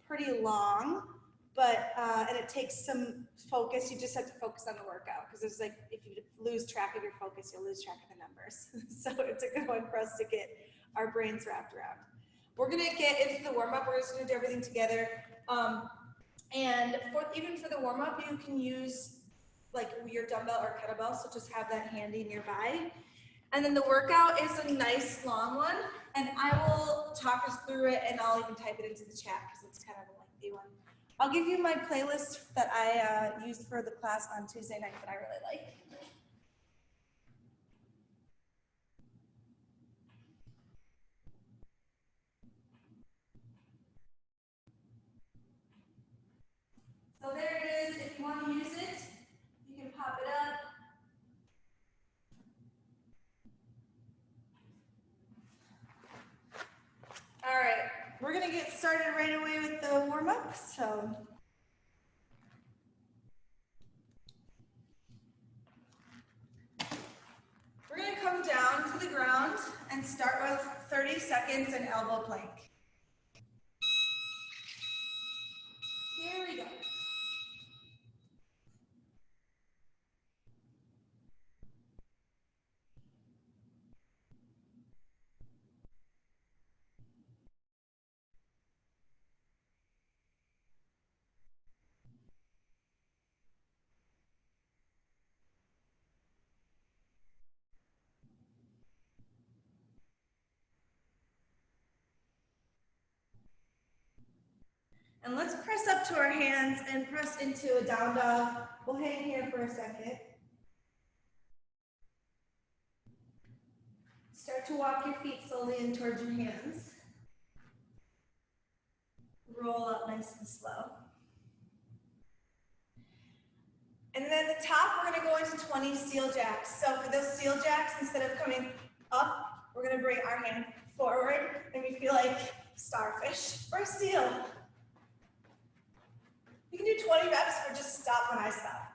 pretty long, but, and it takes some focus. You just have to focus on the workout because it's like if you lose track of your focus, you'll lose track of the numbers. So it's a good one for us to get our brains wrapped around. We're gonna get into the warm-up. We're just gonna do everything together. And even for the warm-up, you can use like your dumbbell or kettlebell, so just have that handy nearby. And then the workout is a nice long one, and I will talk us through it, and I'll even type it into the chat because it's kind of a lengthy one. I'll give you my playlist that I used for the class on Tuesday night that I really like. So there it is. If you want to use it, you can pop it up. All right, we're gonna get started right away with the warm-up. So we're gonna come down to the ground and start with 30 seconds in elbow plank. Here we go. And let's press up to our hands and press into a down dog. We'll hang here for a second. Start to walk your feet slowly in towards your hands. Roll up nice and slow. And then at the top, we're gonna go into 20 seal jacks. So for those seal jacks, instead of coming up, we're gonna bring our hand forward and we feel like starfish or seal. You can do 20 reps or just stop when I stop.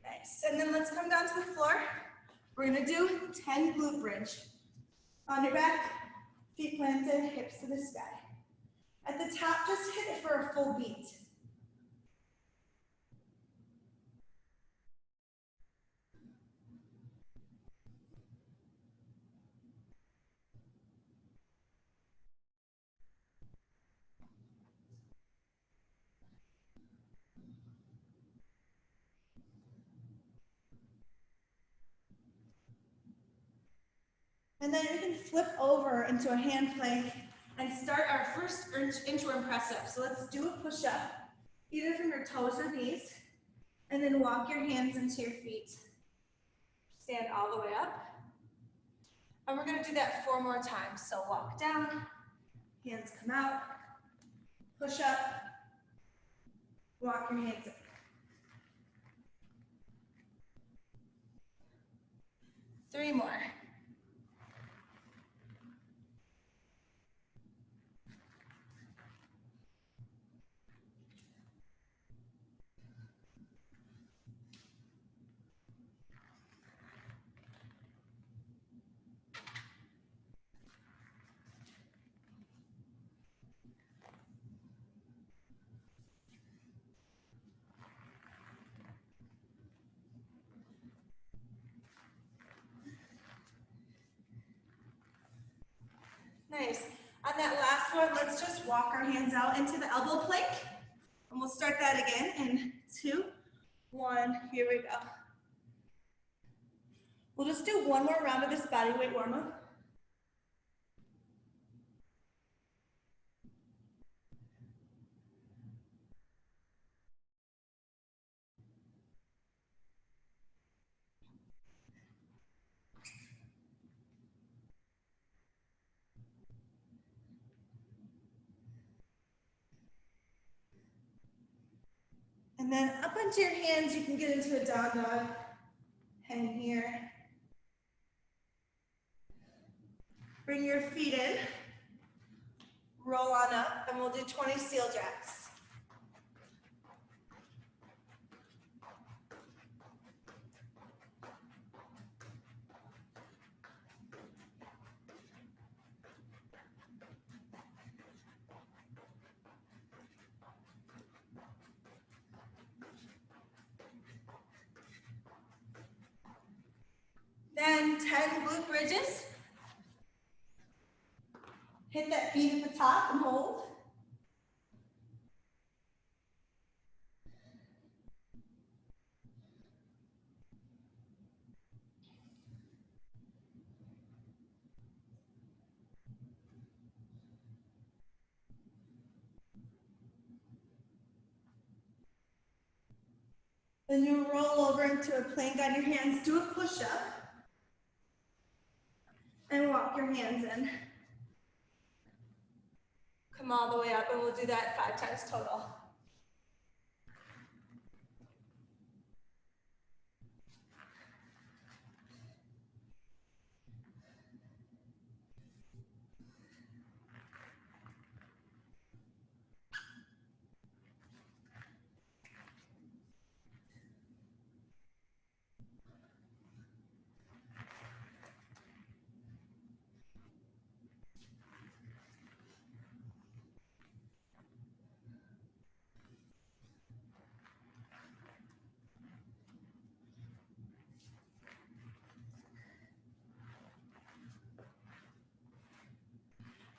Nice, and then let's come down to the floor. We're gonna do 10 glute bridge. On your back, feet planted, hips to the sky. At the top, just hit it for a full beat. And then we can flip over into a hand plank and start our first inchworm press up. So let's do a push up, either from your toes or knees, and then walk your hands into your feet. Stand all the way up. And we're gonna do that 4 more times. So walk down, hands come out, push up, walk your hands up. 3 more. Nice. On that last one, let's just walk our hands out into the elbow plank. And we'll start that again in 2, 1, here we go. We'll just do 1 more round of this body weight warm up. And then up onto your hands, you can get into a down dog. Hang here. Bring your feet in. Roll on up, and we'll do 20 seal jacks. Then 10 glute bridges. Hit that beat at the top and hold. Then you roll over into a plank on your hands. Do a push-up. And walk your hands in. Come all the way up, and we'll do that 5 times total.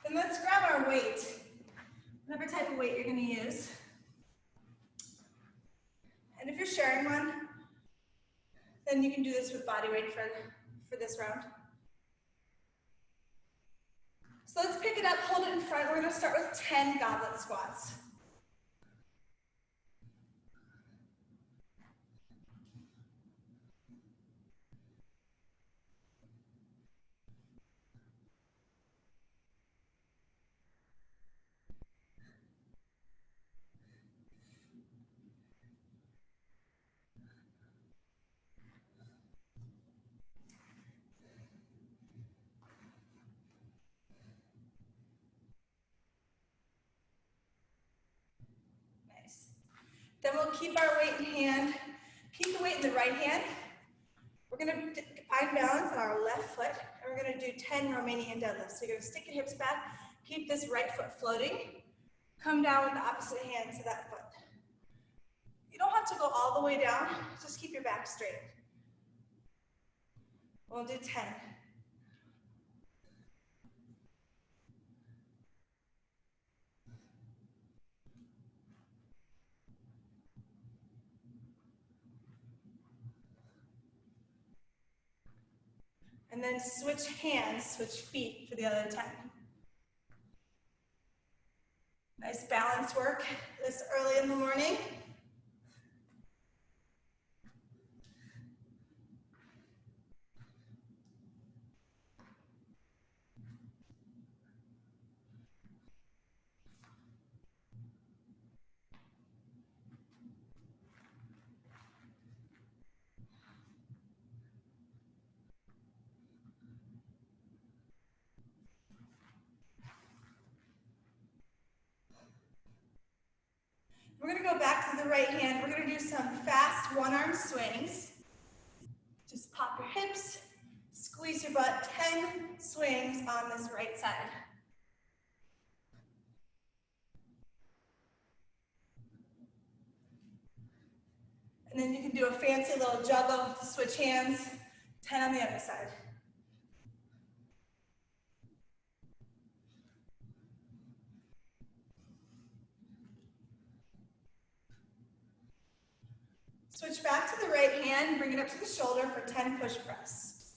Then let's grab our weight, whatever type of weight you're going to use. And if you're sharing one, then you can do this with body weight for this round. So let's pick it up, hold it in front. We're going to start with 10 goblet squats. Then we'll keep our weight in hand. Keep the weight in the right hand. We're going to find balance on our left foot, and we're going to do 10 Romanian deadlifts. So you're going to stick your hips back, keep this right foot floating, come down with the opposite hand to that foot. You don't have to go all the way down, just keep your back straight. We'll do 10. And then switch hands, switch feet for the other 10. Nice balance work this early in the morning. We're going to go back to the right hand. We're going to do some fast one-arm swings. Just pop your hips, squeeze your butt, 10 swings on this right side. And then you can do a fancy little juggle, switch hands, 10 on the other side. Switch back to the right hand, bring it up to the shoulder for 10 push press.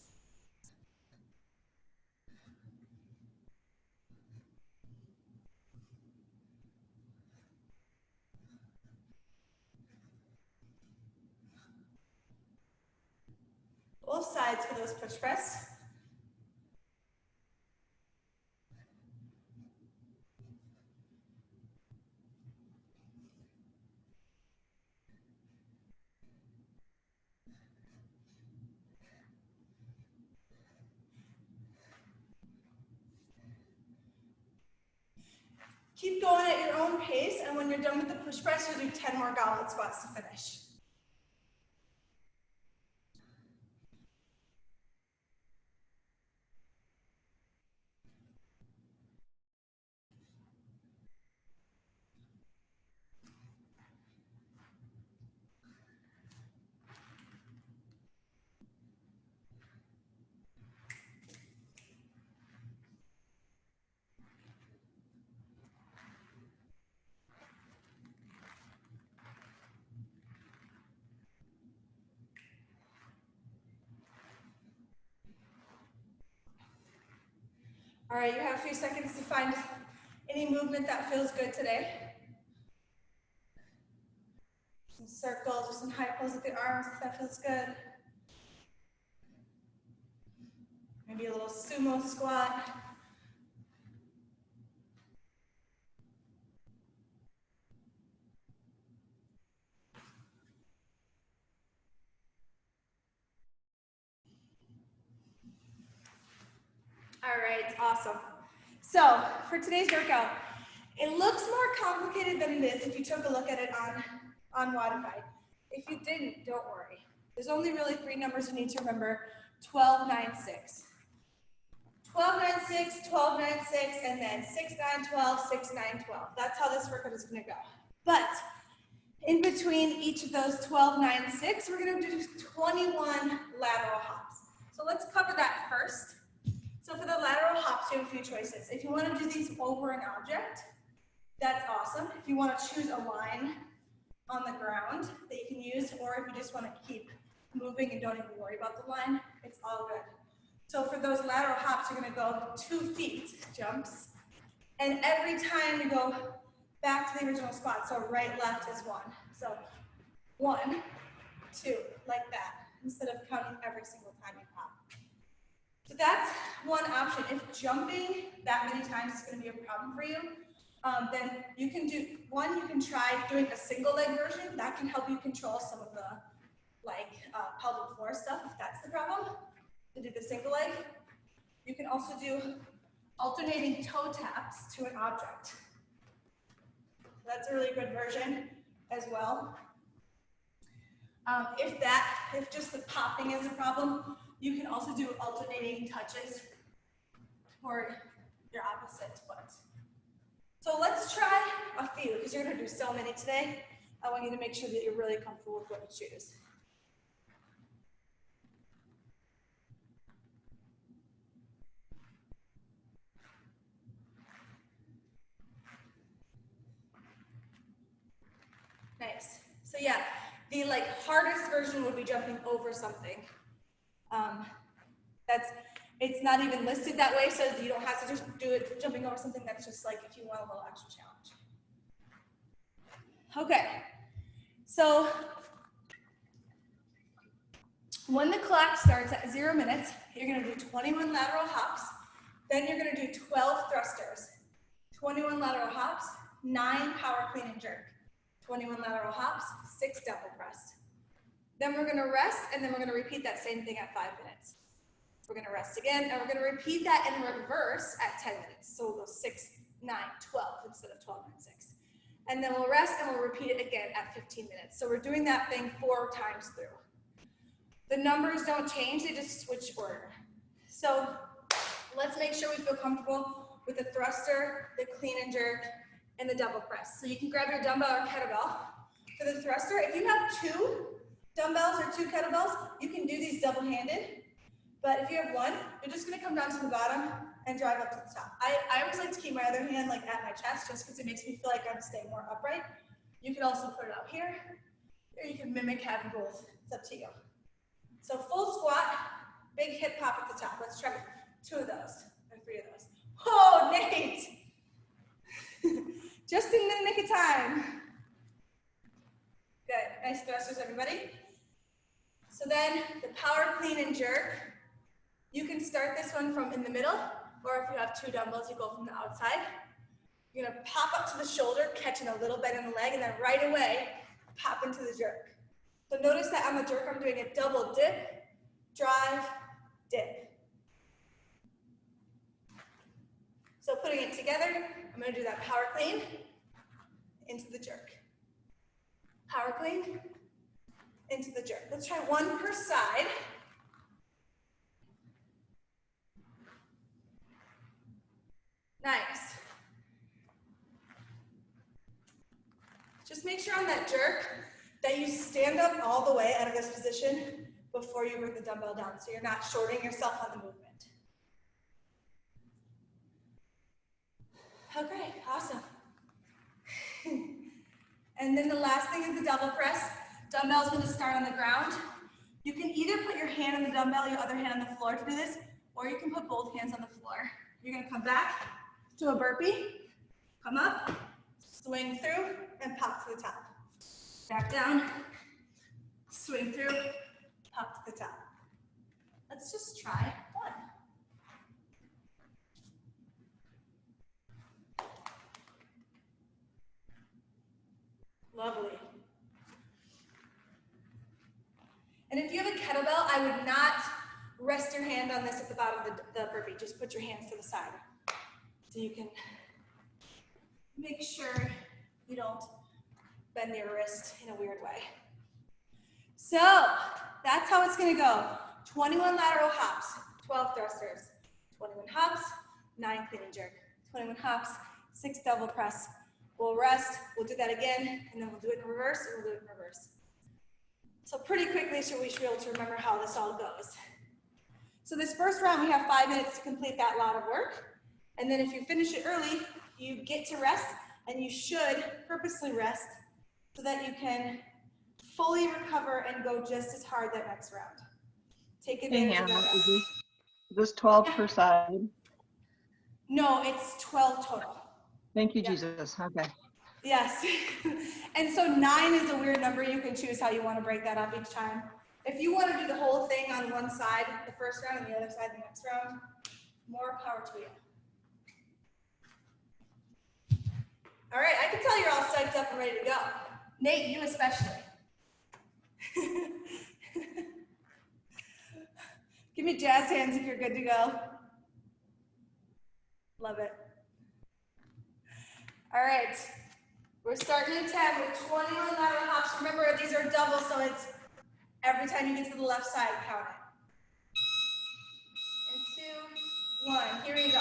Both sides for those push press. Keep going at your own pace, and when you're done with the push press, you'll do 10 more goblet squats to finish. All right, you have a few seconds to find any movement that feels good today. Some circles or some high pulls with the arms if that feels good. Maybe a little sumo squat. All right, awesome. So for today's workout, it looks more complicated than it is if you took a look at it on Wodify. If you didn't, don't worry. There's only really 3 numbers you need to remember: 12, 9, 6. 12, 9, 6, 12, 9, 6, and then 6, 9, 12, 6, 9, 12. That's how this workout is gonna go. But in between each of those 12, 9, 6, we're gonna do 21 lateral hops. So let's cover that first. So for the lateral hops, you have a few choices. If you want to do these over an object, that's awesome. If you want to choose a line on the ground that you can use, or if you just want to keep moving and don't even worry about the line, it's all good. So for those lateral hops, you're going to go 2 feet jumps. And every time you go back to the original spot, so right, left is 1. So 1, 2, like that, instead of counting every single time you pop. So that's one option. If jumping that many times is going to be a problem for you, then you can do one. You can try doing a single leg version. That can help you control some of the pelvic floor stuff if that's the problem. To do the single leg. You can also do alternating toe taps to an object. That's a really good version as well. If just the popping is a problem, you can also do alternating touches toward your opposite foot. So let's try a few, because you're going to do so many today. I want you to make sure that you're really comfortable with what you choose. Nice. So yeah, the hardest version would be jumping over something. It's not even listed that way, so you don't have to just do it jumping over something. That's just if you want a little extra challenge. Okay, so when the clock starts at 0 minutes, you're gonna do 21 lateral hops, then you're gonna do 12 thrusters, 21 lateral hops, 9 power clean and jerk, 21 lateral hops, 6 double press. Then we're gonna rest, and then we're gonna repeat that same thing at 5 minutes. We're gonna rest again, and we're gonna repeat that in reverse at 10 minutes. So we'll go 6, 9, 12 instead of 12, 9, 6. And then we'll rest, and we'll repeat it again at 15 minutes. So we're doing that thing 4 times through. The numbers don't change, they just switch order. So let's make sure we feel comfortable with the thruster, the clean and jerk, and the double press. So you can grab your dumbbell or kettlebell. For the thruster, if you have 2 dumbbells or 2 kettlebells, you can do these double-handed. But if you have 1, you're just gonna come down to the bottom and drive up to the top. I always like to keep my other hand at my chest just because it makes me feel like I'm staying more upright. You can also put it out here, or you can mimic having both. It's up to you. So full squat, big hip pop at the top. Let's try 2 of those, or 3 of those. Oh, Nate! Just in the nick of time. Good, nice thrusters, everybody. So then the power clean and jerk. You can start this one from in the middle, or if you have 2 dumbbells, you go from the outside. You're gonna pop up to the shoulder, catching a little bit in the leg, and then right away, pop into the jerk. So notice that on the jerk, I'm doing a double dip, drive, dip. So putting it together, I'm gonna do that power clean into the jerk. Power clean into the jerk. Let's try 1 per side. Nice. Just make sure on that jerk that you stand up all the way out of this position before you bring the dumbbell down, so you're not shorting yourself on the movement. Okay, awesome. And then the last thing is the double press. Dumbbell's gonna start on the ground. You can either put your hand on the dumbbell, your other hand on the floor to do this, or you can put both hands on the floor. You're gonna come back to a burpee, come up, swing through, and pop to the top. Back down, swing through, pop to the top. Let's just try one. Lovely. And if you have a kettlebell, I would not rest your hand on this at the bottom of the burpee. Just put your hands to the side so you can make sure you don't bend your wrist in a weird way. So that's how it's gonna go. 21 lateral hops, 12 thrusters, 21 hops, 9 clean and jerk, 21 hops, 6 double press. We'll rest, we'll do that again, and then we'll do it in reverse, and we'll do it in reverse. So pretty quickly, we should be able to remember how this all goes. So this first round, we have 5 minutes to complete that lot of work. And then if you finish it early, you get to rest, and you should purposely rest so that you can fully recover and go just as hard that next round. Take advantage of that. Is this 12 per side? No, it's 12 total. Thank you, Jesus. Okay. Yes. And so 9 is a weird number. You can choose how you want to break that up each time. If you want to do the whole thing on one side, the first round, and the other side, the next round, more power to you. All right, I can tell you're all psyched up and ready to go. Nate, you especially. Give me jazz hands if you're good to go. Love it. All right, we're starting at 10 with 21 lateral hops. Remember, these are double, so it's every time you get to the left side, count it. And 2, 1, here we go.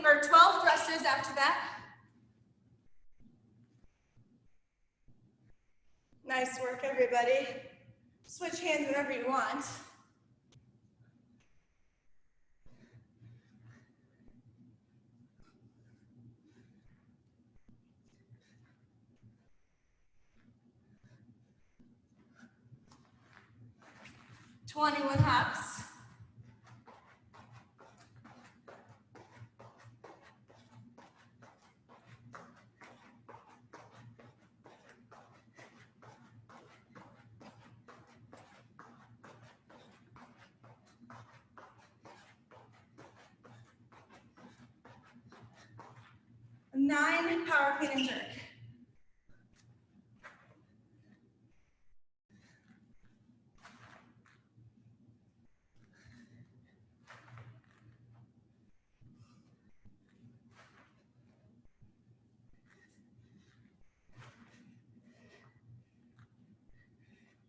Or 12 thrusters after that. Nice work, everybody. Switch hands whenever you want. Twenty-one hops. Nine power clean and jerk.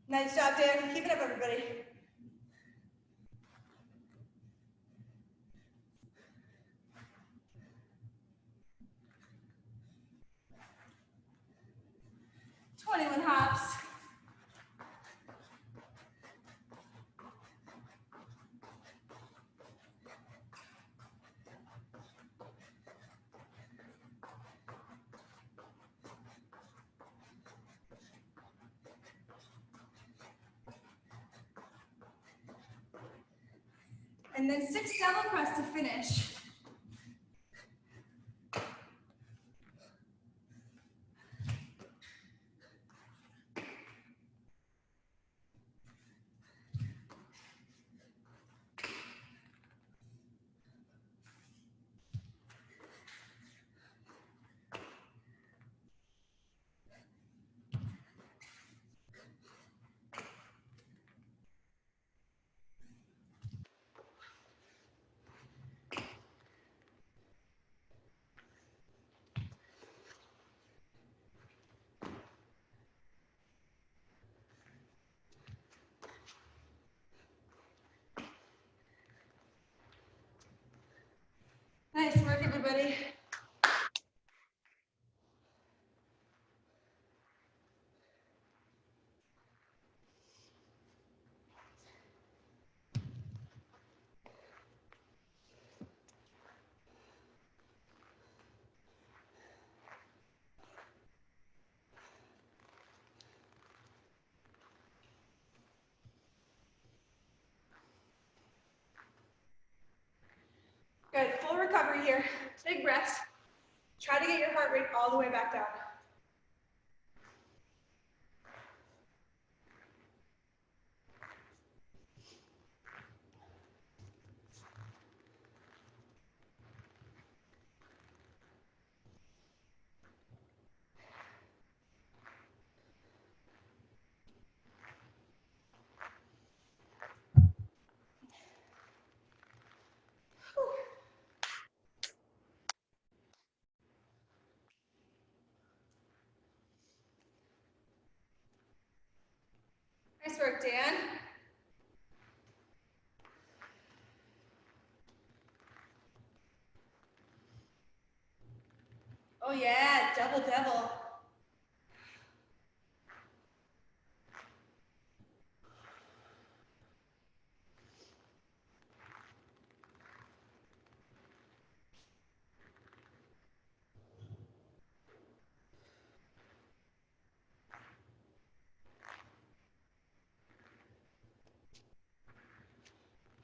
Nice job, Dan. Keep it up, everybody. Twenty-one hops. And then 6 double press to finish. Nice work, everybody. right here. Big breaths. Try to get your heart rate all the way back down. Nice work, Dan. Oh yeah, double devil.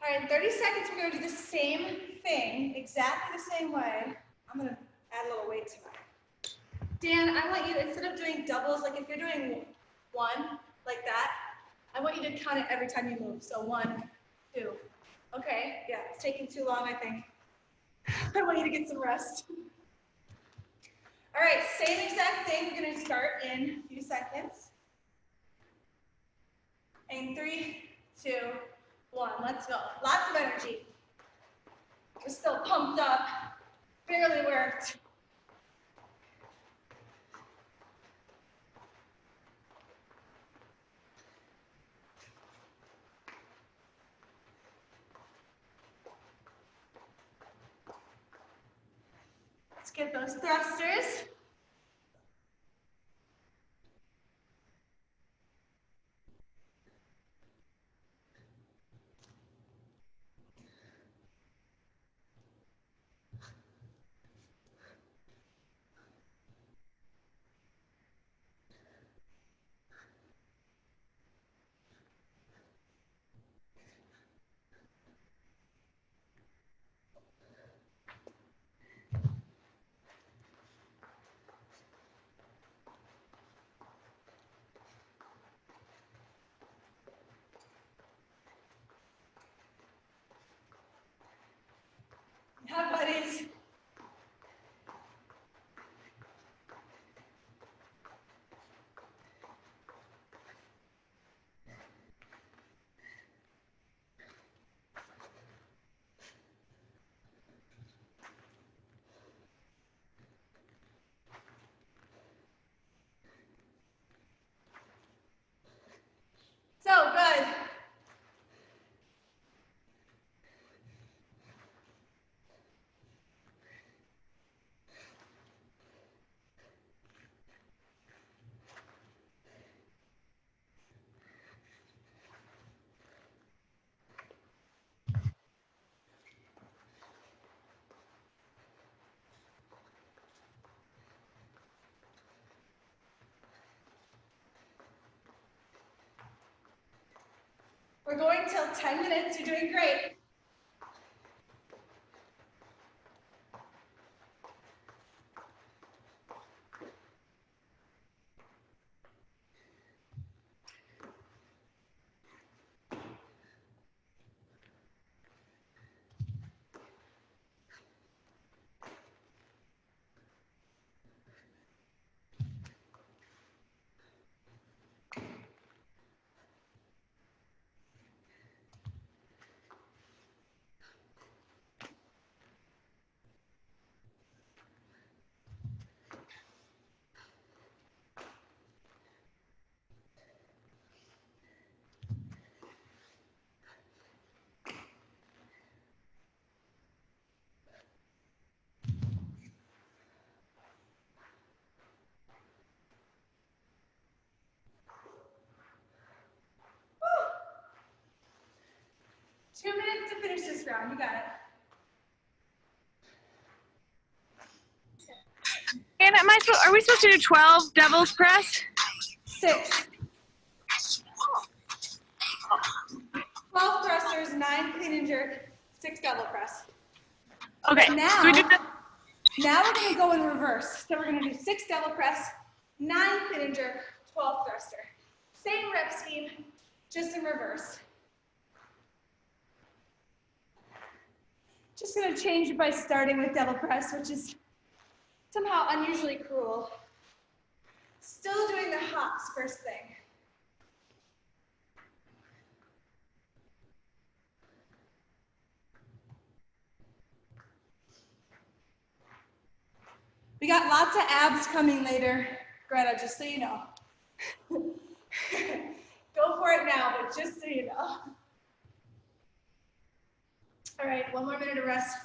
All right, in 30 seconds, we're gonna do the same thing, exactly the same way. I'm gonna add a little weight to mine. Dan, I want you, instead of doing doubles, like if you're doing one, like that, I want you to count it every time you move. So 1, 2. Okay, yeah, it's taking too long, I think. I want you to get some rest. All right, same exact thing. We're gonna start in a few seconds. And 3, 2, 1, let's go. Lots of energy. We're still pumped up, barely worked. Let's get those thrusters. Yeah, buddies. So good. We're going till 10 minutes. You're doing great. Woo. 2 minutes to finish this round. You got it. And are we supposed to do 12 devil's press? 6. 12 thrusters, 9 clean and jerk, 6 double press. Okay. But now, So we did the, now we're gonna go in reverse. So we're gonna do 6 double press, 9 clean and jerk, 12 thruster. Same rep scheme, just in reverse. Just gonna change it by starting with double press, which is somehow unusually cruel. Still doing the hops first thing. We got lots of abs coming later, Greta, just so you know. Go for it now, but just so you know. All right, 1 more minute of rest.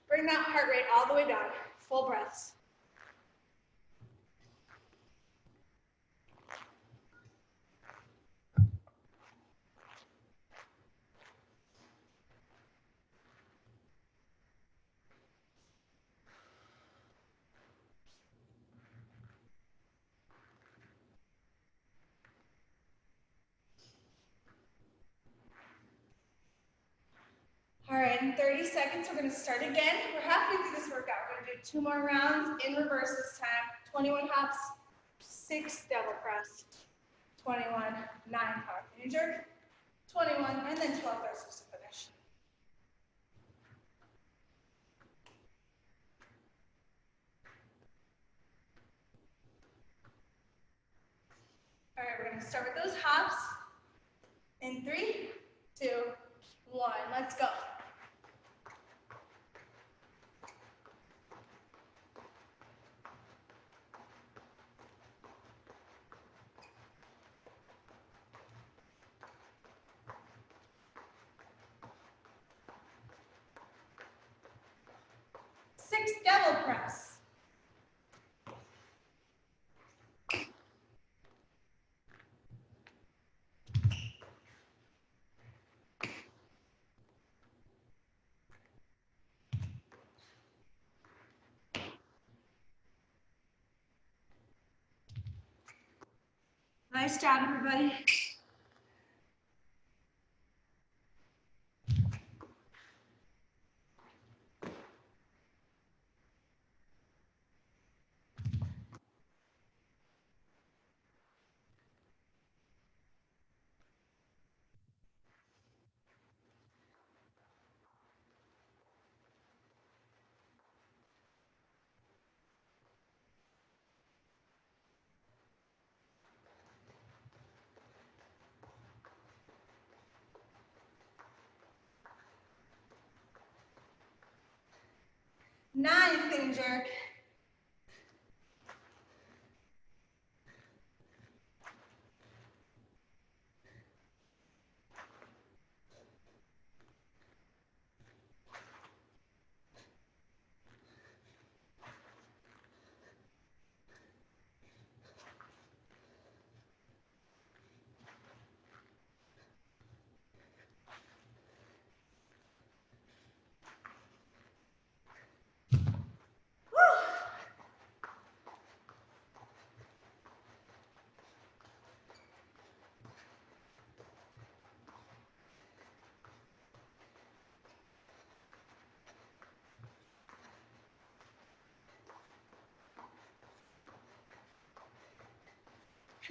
Bring that heart rate all the way down, full breaths. All right, in 30 seconds, we're gonna start again. We're halfway through this workout. We're gonna do 2 more rounds in reverse this time. 21 hops, 6 double press, 21, 9 power clean and jerk, 21, and then 12 thrusters to finish. All right, we're gonna start with those hops. In 3, 2, 1, let's go. Six double press. Nice job, everybody. Nine clean and jerk.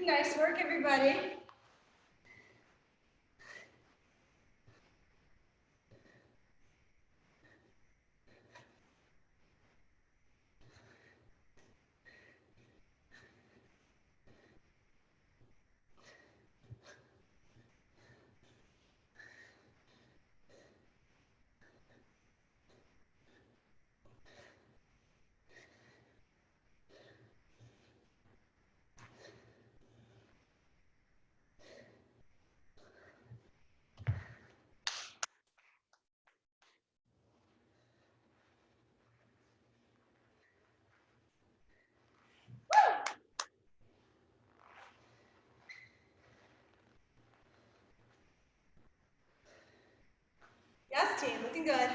Nice work, everybody. Yes, team, looking good.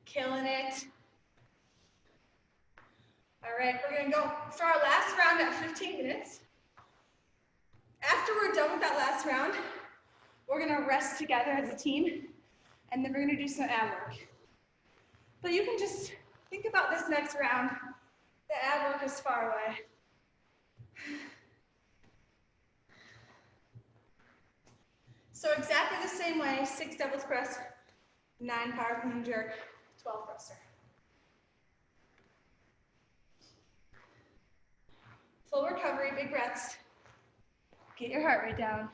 Killing it. All right, we're gonna go for our last round at 15 minutes. After we're done with that last round, We're gonna rest together as a team, and then we're gonna do some ab work. But you can just think about this next round. The ab work is far away. So exactly the same way, 6 devil's press, 9 power clean jerk, 12 thruster. Full recovery, big breaths. Get your heart rate down.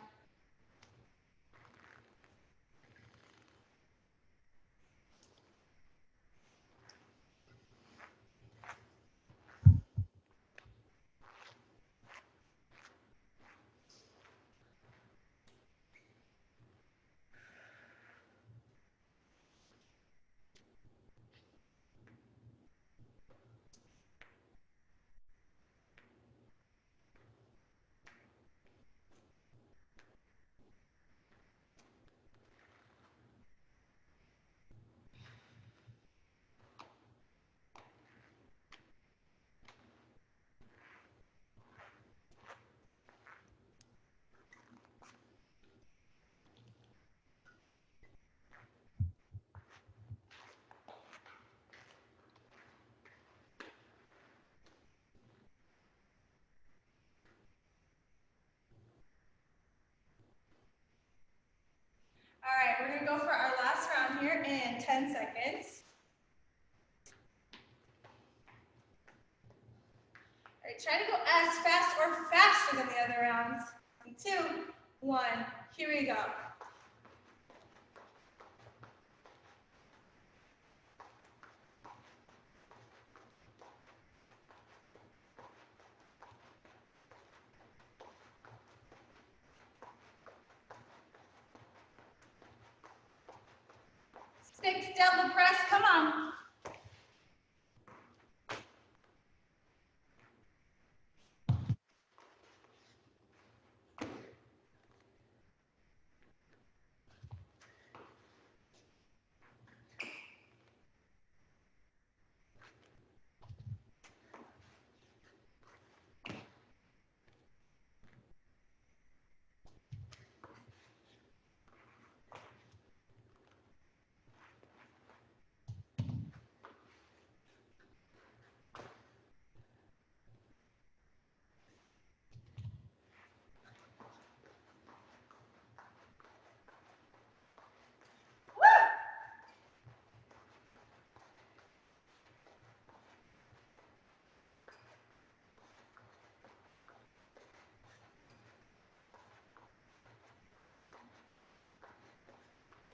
All right, we're gonna go for our last round here in 10 seconds. All right, try to go as fast or faster than the other rounds. 2, 1, here we go. Six double press, come on.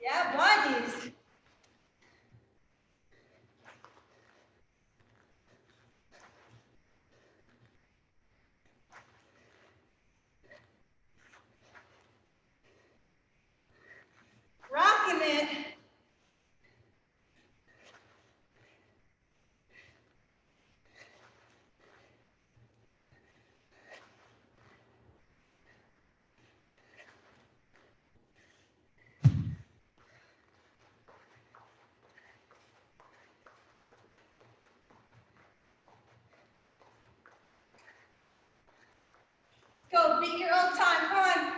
Yeah, bodies. Rocking it. Go, beat your own time, run.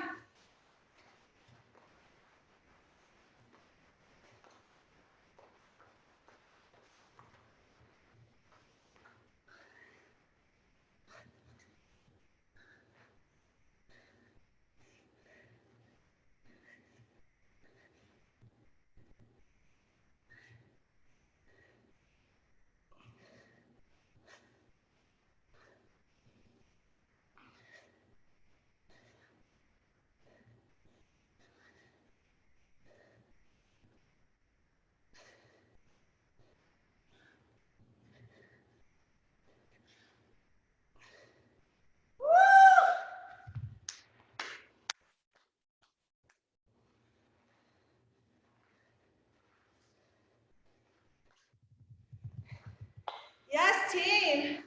Yes, team.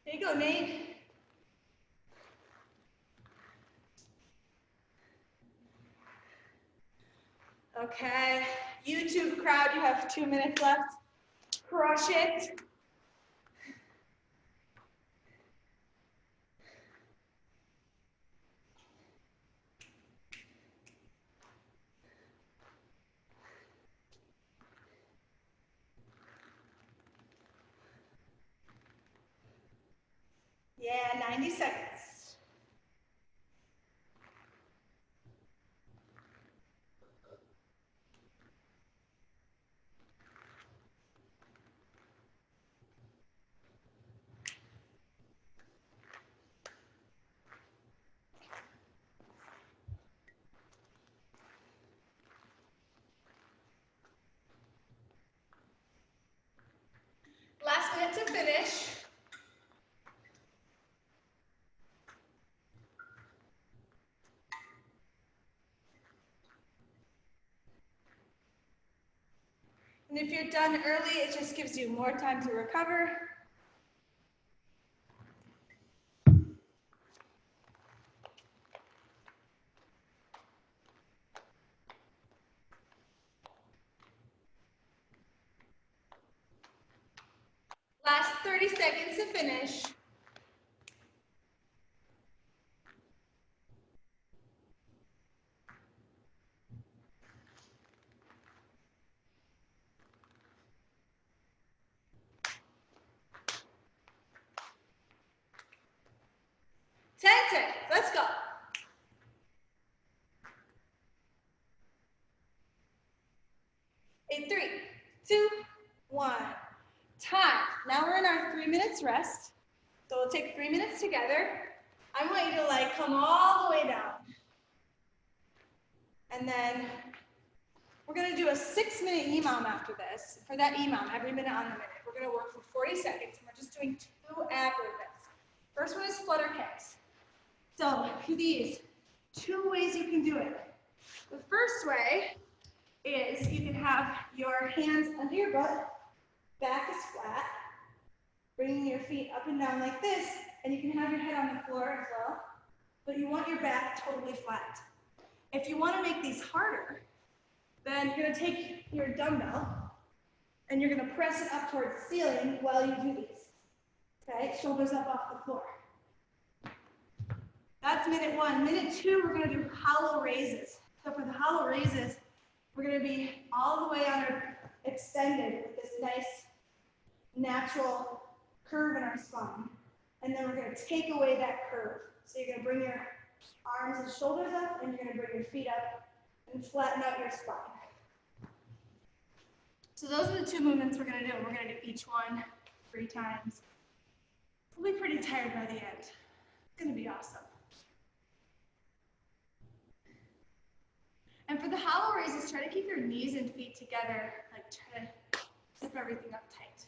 Here you go, Nate. Okay, YouTube crowd, you have 2 minutes left. crush it. Yeah, 90 seconds. Last minute to finish. And if you're done early, it just gives you more time to recover. Last 30 seconds to finish. Let's go. In 3, 2, 1. Time. Now we're in our 3 minutes rest. So we'll take 3 minutes together. I want you to like come all the way down. And then we're gonna do a 6-minute EMOM after this. For that EMOM, every minute on the minute. We're gonna work for 40 seconds. And we're just doing 2 ab movements. First one is flutter kicks. So for these, 2 ways you can do it. The first way is you can have your hands under your butt, back is flat, bringing your feet up and down like this, and you can have your head on the floor as well, but you want your back totally flat. If you want to make these harder, then you're going to take your dumbbell and you're going to press it up towards the ceiling while you do these. Okay, shoulders up off the floor. That's minute 1. Minute 2, we're going to do hollow raises. So for the hollow raises, we're going to be all the way on our extended with this nice natural curve in our spine. And then we're going to take away that curve. So you're going to bring your arms and shoulders up, and you're going to bring your feet up and flatten out your spine. So those are the 2 movements we're going to do. We're going to do each one 3 times. We'll be pretty tired by the end. It's going to be awesome. And for the hollow raises, try to keep your knees and feet together, like try to zip everything up tight.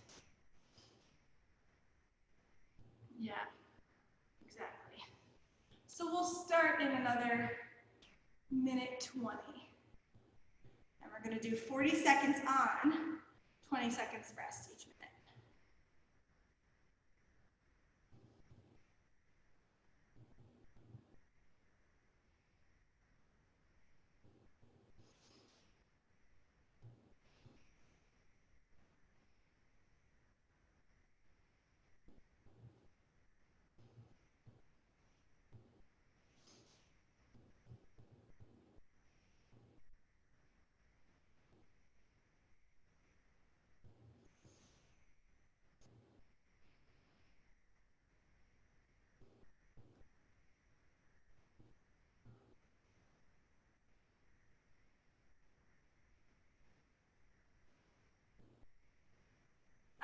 Yeah, exactly. So we'll start in another minute 20. And we're going to do 40 seconds on, 20 seconds rest each minute.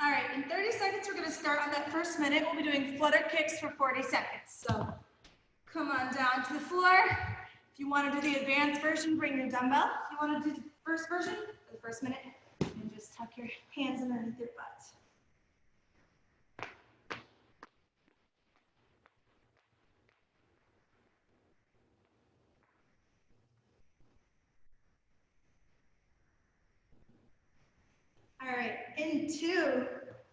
All right, in 30 seconds, we're gonna start on that first minute. We'll be doing flutter kicks for 40 seconds. So come on down to the floor. If you wanna do the advanced version, bring your dumbbell. If you wanna do the first version, for the first minute, and just tuck your hands underneath your butt. All right, in 2,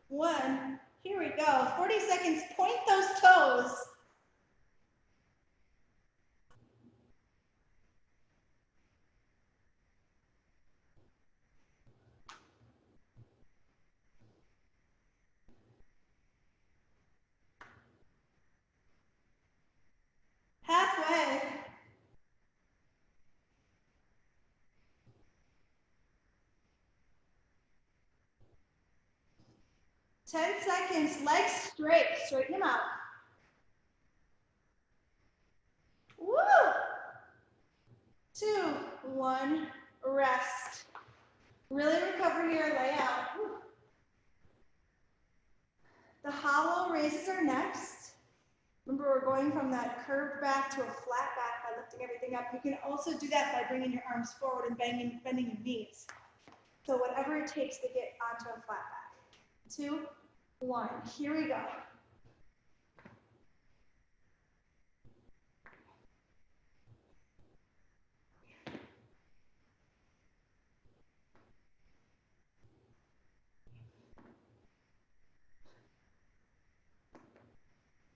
1, here we go. 40 seconds, point those toes. 10 seconds, legs straight, straighten them out. Woo! 2, 1, rest. Really recover here, lay out. Woo. The hollow raises are next. Remember, we're going from that curved back to a flat back by lifting everything up. You can also do that by bringing your arms forward and bending your knees. So whatever it takes to get onto a flat back. 2, 1, here we go.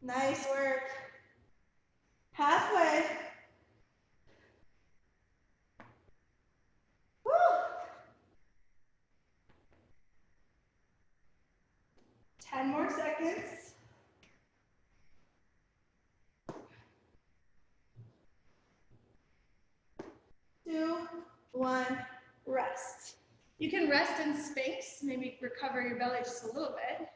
Nice work. Halfway. Woo! 10 more seconds. 2, 1, rest. You can rest in Sphinx, maybe recover your belly just a little bit.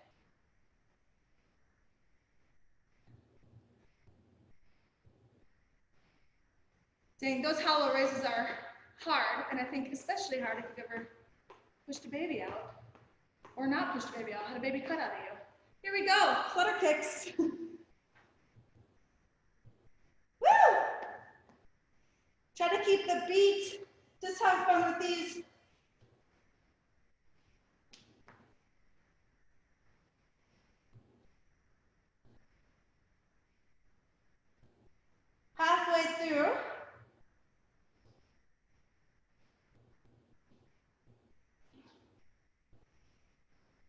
Dang, those hollow raises are hard, and I think especially hard if you've ever pushed a baby out, or not pushed a baby out, had a baby cut out of you. Here we go, flutter kicks. Woo! Try to keep the beat. Just have fun with these. Halfway through.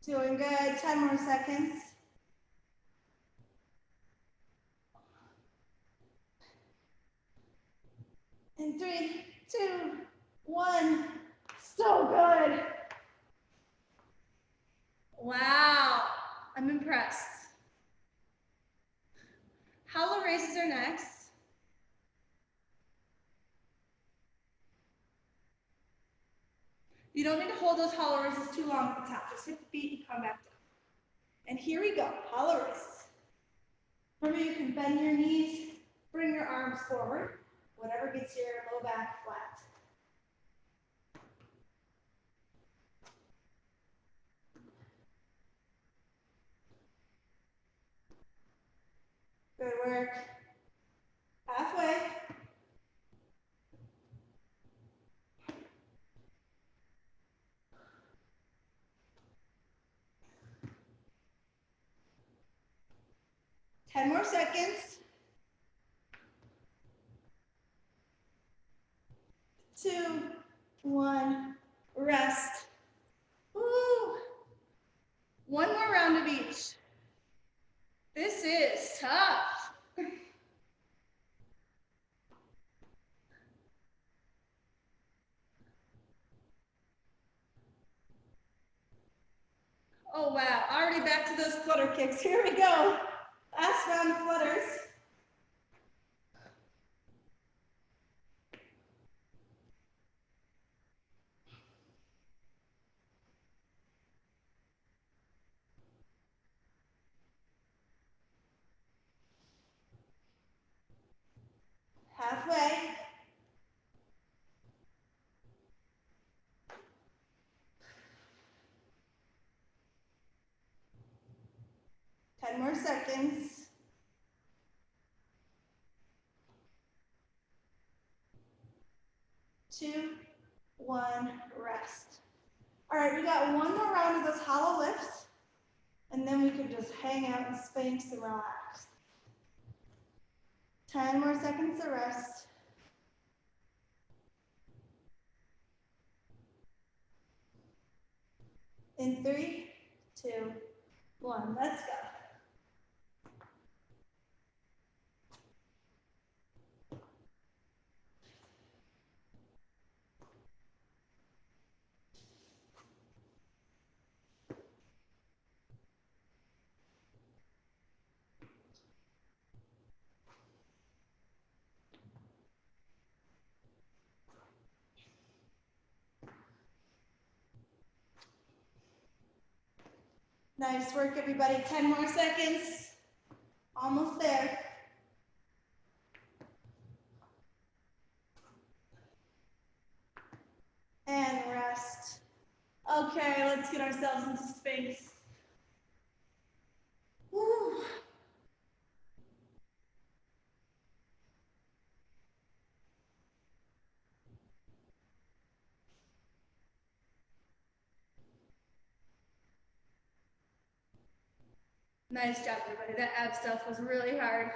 Doing good, 10 more seconds. And 3, 2, 1, so good. Wow, I'm impressed. Hollow raises are next. You don't need to hold those hollow raises too long at the top. Just hit the feet and come back down. And here we go, hollow raises. Remember, you can bend your knees, bring your arms forward, whatever gets your low back flat. Good work. Halfway. Ten more seconds. 2, 1, rest. Woo. One more round of each. This is tough. Oh wow, already back to those flutter kicks. Here we go. Last round of flutters. Halfway. Ten more seconds. Two, one, rest. All right, we got one more round of those hollow lifts, and then we can just hang out in Sphinx and relax. 10 more seconds to rest. In 3, 2, 1, let's go. Nice work, everybody. 10 more seconds. Almost there. And rest. Okay, let's get ourselves into Sphinx. Woo. Nice job, everybody. That ab stuff was really hard.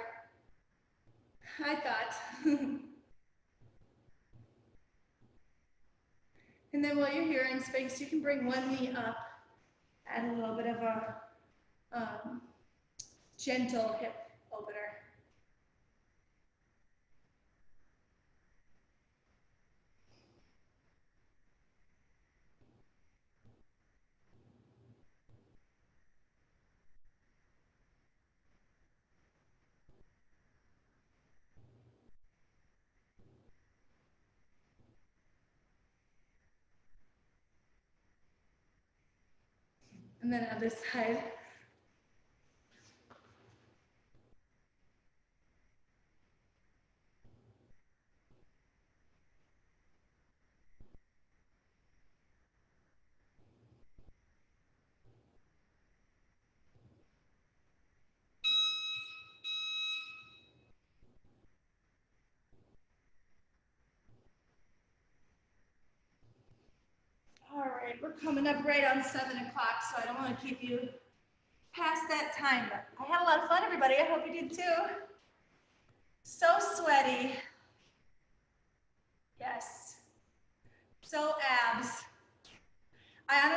I thought. And then while you're here in Sphinx, you can bring one knee up, add a little bit of a gentle hip opener. And then other side. All right, we're coming up right on 7 o'clock, so I don't want to keep you past that time, but I had a lot of fun, everybody. I hope you did too. So sweaty. Yes. So abs.